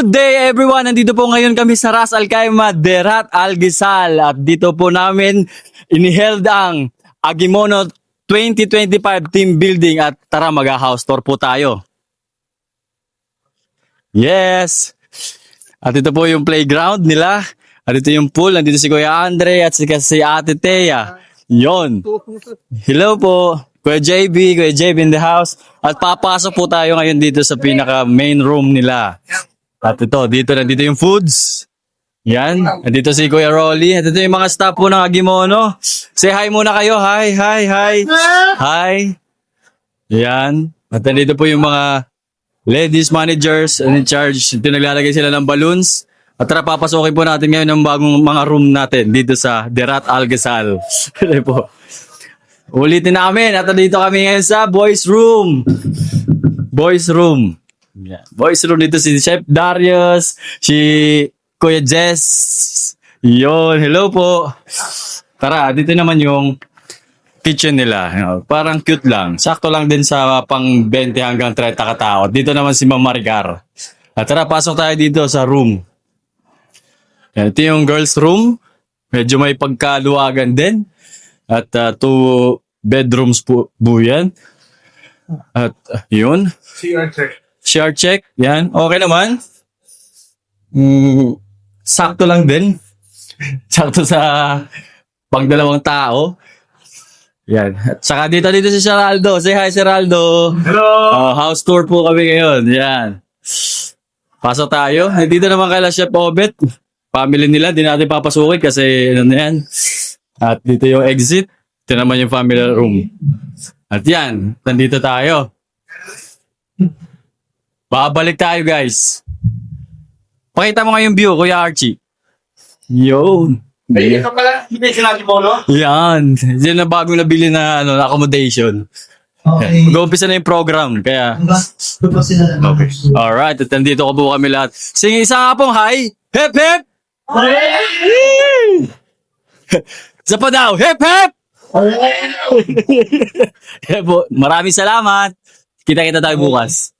Good day everyone! Nandito po ngayon kami sa Ras Al Khaimah, Derat Al Ghizal. At dito po namin iniheld ang Agimono 2025 team building at tara mag-house tour po tayo. Yes! At ito po yung playground nila. At ito yung pool. Nandito si Kuya Andre at si Ate Thea. Yon. Hello po. Kuya JB in the house. At papasok po tayo ngayon dito sa pinaka main room nila. At ito, nandito yung foods. Yan. Nandito si Kuya Rolly. At ito yung mga staff po ng Agimono. Say hi muna kayo. Hi. Hi. Yan. At nandito po yung mga ladies managers in charge. Ito naglalagay sila ng balloons. At tara, papasokin po natin ngayon ng bagong mga room natin dito sa Derat Al Ghizal. Po. Ulitin namin. At dito kami ngayon sa boys room. Boys room. Yeah. Boys room dito si Chef Darius, si Kuya Jess. Yon, hello po. Tara, dito naman yung kitchen nila. Parang cute lang. Sakto lang din sa pang 20 hanggang 30 katao. Dito naman si Ma'am Maricar. At tara, pasok tayo dito sa room. Yan, ito yung girls room. Medyo may pagkaluwagan din. At 2 bedrooms po yan. At yun. Share check. Yan. Okay naman. Sakto lang din. Sakto sa pang 2 tao. Yan. At saka dito si Geraldo. Say hi, Geraldo. Hello! House tour po kami ngayon. Yan. Pasok tayo. Dito naman kay Chef Obet. Family nila. Di natin papasukin kasi ano na yan. At dito yung exit. Ito naman yung family room. At yan. Nandito tayo. Babalik tayo, guys. Pakita mo nga yung view, Kuya Archie. Yun. Ay, ito pala, hindi sinabi mo, no? Yan. Yan na bagong nabili na accommodation. Okay. Mag-uumpisa na yung program, kaya... Okay. Alright, at nandito ko po kami lahat. Sige, isa nga pong hi! Hep, hep! Isa pa daw, hep, hep! Maraming salamat. Kita-kita tayo bukas.